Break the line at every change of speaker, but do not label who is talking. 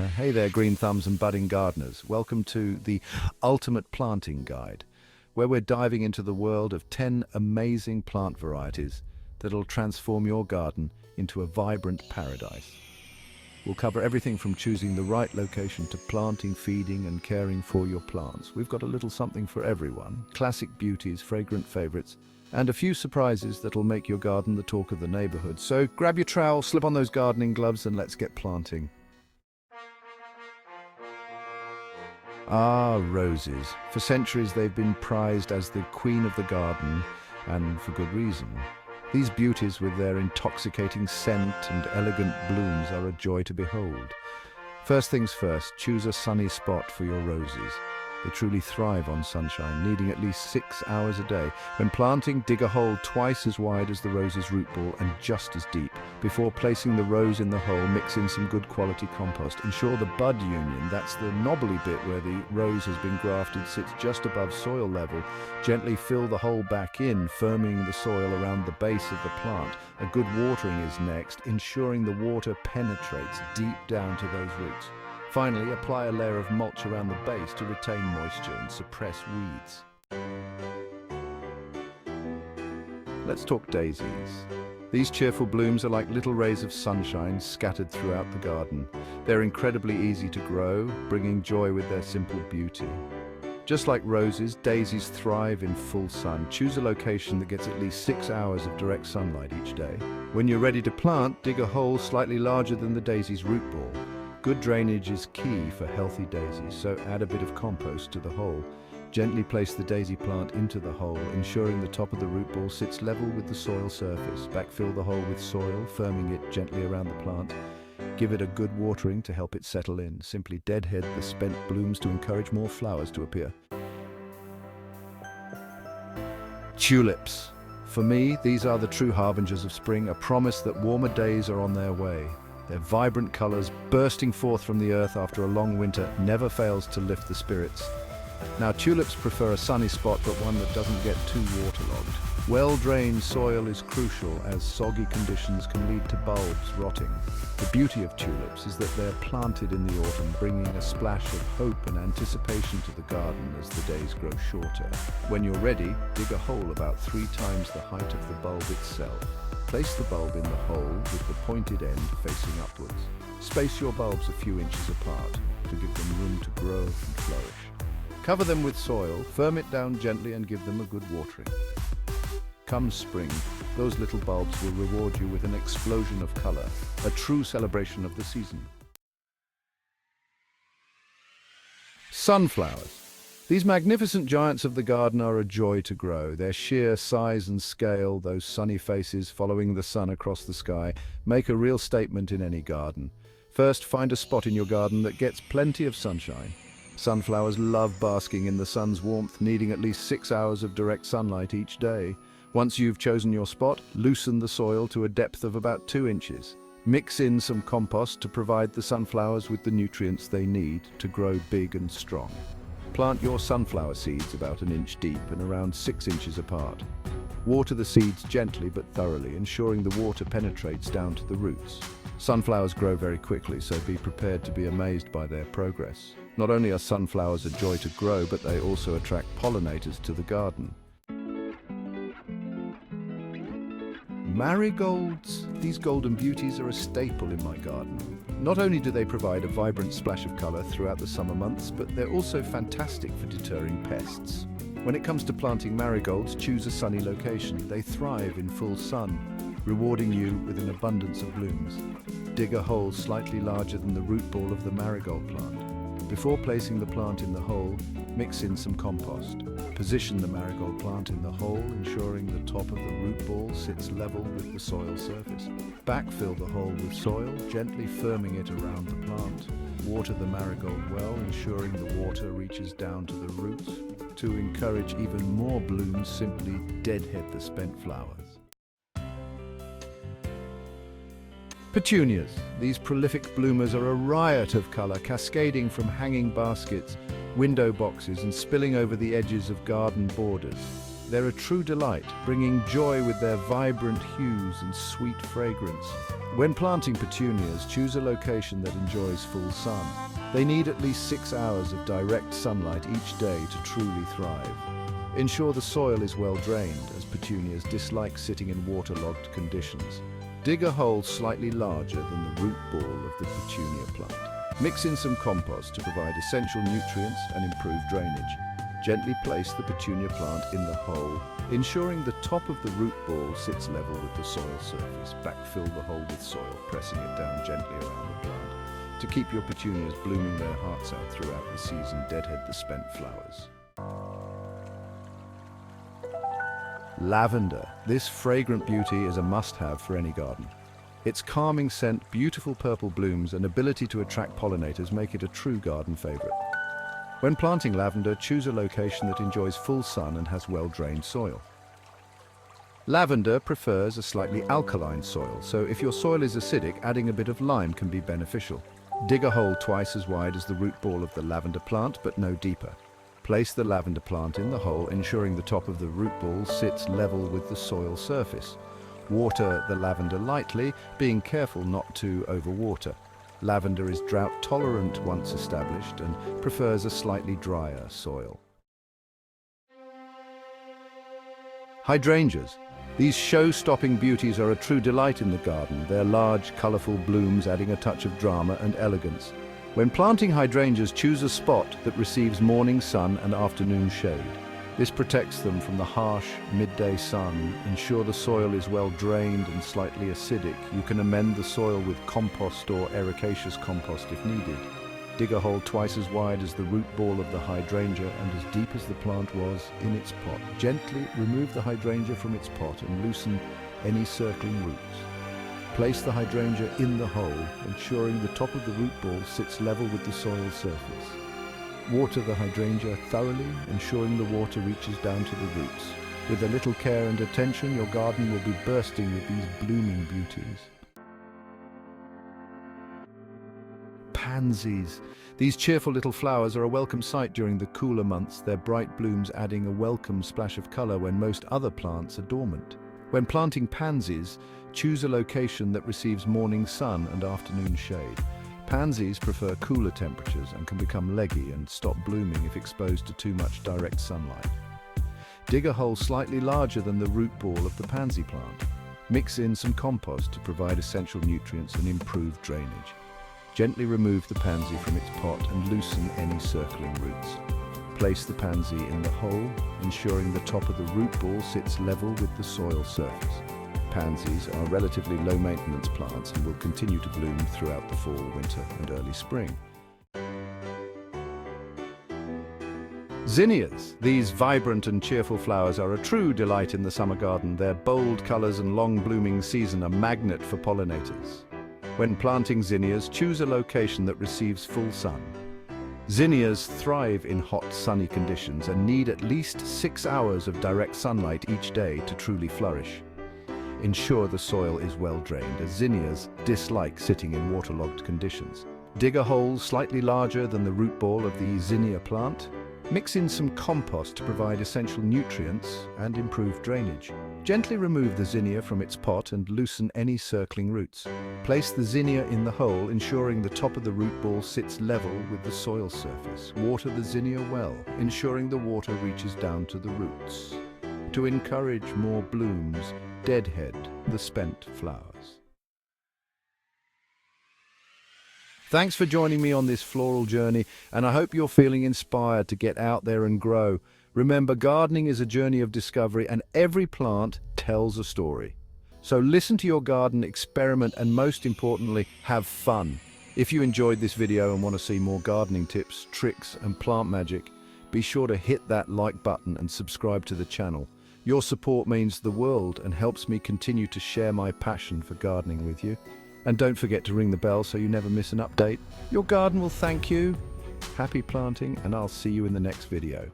Hey there, green thumbs and budding gardeners. Welcome to the Ultimate Planting Guide, where we're diving into the world of 10 amazing plant varieties that'll transform your garden into a vibrant paradise. We'll cover everything from choosing the right location to planting, feeding, and caring for your plants. We've got a little something for everyone: classic beauties, fragrant favorites, and a few surprises that'll make your garden the talk of the neighborhood. So grab your trowel, slip on those gardening gloves, and let's get planting. Roses. For centuries they've been prized as the queen of the garden, and for good reason. These beauties, with their intoxicating scent and elegant blooms, are a joy to behold. First things first, choose a sunny spot for your roses. They truly thrive on sunshine, needing at least 6 hours a day. When planting, dig a hole twice as wide as the rose's root ball and just as deep. Before placing the rose in the hole, mix in some good quality compost. Ensure the bud union, that's the knobbly bit where the rose has been grafted, sits just above soil level. Gently fill the hole back in, firming the soil around the base of the plant. A good watering is next, ensuring the water penetrates deep down to those roots. Finally, apply a layer of mulch around the base to retain moisture and suppress weeds. Let's talk daisies. These cheerful blooms are like little rays of sunshine scattered throughout the garden. They're incredibly easy to grow, bringing joy with their simple beauty. Just like roses, daisies thrive in full sun. Choose a location that gets at least 6 hours of direct sunlight each day. When you're ready to plant, dig a hole slightly larger than the daisy's root ball. Good drainage is key for healthy daisies, so add a bit of compost to the hole. Gently place the daisy plant into the hole, ensuring the top of the root ball sits level with the soil surface. Backfill the hole with soil, firming it gently around the plant. Give it a good watering to help it settle in. Simply deadhead the spent blooms to encourage more flowers to appear. Tulips. For me, these are the true harbingers of spring, a promise that warmer days are on their way. Their vibrant colors, bursting forth from the earth after a long winter, never fails to lift the spirits. Now, tulips prefer a sunny spot, but one that doesn't get too waterlogged. Well-drained soil is crucial, as soggy conditions can lead to bulbs rotting. The beauty of tulips is that they're planted in the autumn, bringing a splash of hope and anticipation to the garden as the days grow shorter. When you're ready, dig a hole about 3 times the height of the bulb itself. Place the bulb in the hole with the pointed end facing upwards. Space your bulbs a few inches apart to give them room to grow and flourish. Cover them with soil, firm it down gently, and give them a good watering. Come spring, those little bulbs will reward you with an explosion of color, a true celebration of the season. Sunflowers. These magnificent giants of the garden are a joy to grow. Their sheer size and scale, those sunny faces following the sun across the sky, make a real statement in any garden. First, find a spot in your garden that gets plenty of sunshine. Sunflowers love basking in the sun's warmth, needing at least 6 hours of direct sunlight each day. Once you've chosen your spot, loosen the soil to a depth of about 2 inches. Mix in some compost to provide the sunflowers with the nutrients they need to grow big and strong. Plant your sunflower seeds about 1 inch deep and around 6 inches apart. Water the seeds gently but thoroughly, ensuring the water penetrates down to the roots. Sunflowers grow very quickly, so be prepared to be amazed by their progress. Not only are sunflowers a joy to grow, but they also attract pollinators to the garden. Marigolds. These golden beauties are a staple in my garden. Not only do they provide a vibrant splash of color throughout the summer months, but they're also fantastic for deterring pests. When it comes to planting marigolds, choose a sunny location. They thrive in full sun, rewarding you with an abundance of blooms. Dig a hole slightly larger than the root ball of the marigold plant. Before placing the plant in the hole, mix in some compost. Position the marigold plant in the hole, ensuring the top of the root ball sits level with the soil surface. Backfill the hole with soil, gently firming it around the plant. Water the marigold well, ensuring the water reaches down to the roots. To encourage even more blooms, simply deadhead the spent flowers. Petunias. These prolific bloomers are a riot of color, cascading from hanging baskets, window boxes, and spilling over the edges of garden borders. They're a true delight, bringing joy with their vibrant hues and sweet fragrance. When planting petunias, choose a location that enjoys full sun. They need at least 6 hours of direct sunlight each day to truly thrive. Ensure the soil is well drained, as petunias dislike sitting in waterlogged conditions. Dig a hole slightly larger than the root ball of the petunia plant. Mix in some compost to provide essential nutrients and improve drainage. Gently place the petunia plant in the hole, ensuring the top of the root ball sits level with the soil surface. Backfill the hole with soil, pressing it down gently around the plant. To keep your petunias blooming their hearts out throughout the season, deadhead the spent flowers. Lavender. This fragrant beauty is a must-have for any garden. Its calming scent, beautiful purple blooms, and ability to attract pollinators make it a true garden favorite. When planting lavender, choose a location that enjoys full sun and has well-drained soil. Lavender prefers a slightly alkaline soil, so if your soil is acidic, adding a bit of lime can be beneficial. Dig a hole twice as wide as the root ball of the lavender plant, but no deeper. Place the lavender plant in the hole, ensuring the top of the root ball sits level with the soil surface. Water the lavender lightly, being careful not to overwater. Lavender is drought tolerant once established and prefers a slightly drier soil. Hydrangeas. These show-stopping beauties are a true delight in the garden, their large, colourful blooms adding a touch of drama and elegance. When planting hydrangeas, choose a spot that receives morning sun and afternoon shade. This protects them from the harsh midday sun. Ensure the soil is well drained and slightly acidic. You can amend the soil with compost or ericaceous compost if needed. Dig a hole twice as wide as the root ball of the hydrangea and as deep as the plant was in its pot. Gently remove the hydrangea from its pot and loosen any circling roots. Place the hydrangea in the hole, ensuring the top of the root ball sits level with the soil surface. Water the hydrangea thoroughly, ensuring the water reaches down to the roots. With a little care and attention, your garden will be bursting with these blooming beauties. Pansies. These cheerful little flowers are a welcome sight during the cooler months, their bright blooms adding a welcome splash of color when most other plants are dormant. When planting pansies, choose a location that receives morning sun and afternoon shade. Pansies prefer cooler temperatures and can become leggy and stop blooming if exposed to too much direct sunlight. Dig a hole slightly larger than the root ball of the pansy plant. Mix in some compost to provide essential nutrients and improve drainage. Gently remove the pansy from its pot and loosen any circling roots. Place the pansy in the hole, ensuring the top of the root ball sits level with the soil surface. Pansies are relatively low-maintenance plants and will continue to bloom throughout the fall, winter, and early spring. Zinnias. These vibrant and cheerful flowers are a true delight in the summer garden. Their bold colors and long blooming season a magnet for pollinators. When planting zinnias, choose a location that receives full sun. Zinnias thrive in hot, sunny conditions and need at least 6 hours of direct sunlight each day to truly flourish. Ensure the soil is well drained, as zinnias dislike sitting in waterlogged conditions. Dig a hole slightly larger than the root ball of the zinnia plant. Mix in some compost to provide essential nutrients and improve drainage. Gently remove the zinnia from its pot and loosen any circling roots. Place the zinnia in the hole, ensuring the top of the root ball sits level with the soil surface. Water the zinnia well, ensuring the water reaches down to the roots. To encourage more blooms, deadhead the spent flowers. Thanks for joining me on this floral journey, and I hope you're feeling inspired to get out there and grow. Remember, gardening is a journey of discovery, and every plant tells a story. So listen to your garden, experiment, and most importantly, have fun. If you enjoyed this video and want to see more gardening tips, tricks, and plant magic, be sure to hit that like button and subscribe to the channel. Your support means the world and helps me continue to share my passion for gardening with you. And don't forget to ring the bell so you never miss an update. Your garden will thank you. Happy planting, and I'll see you in the next video.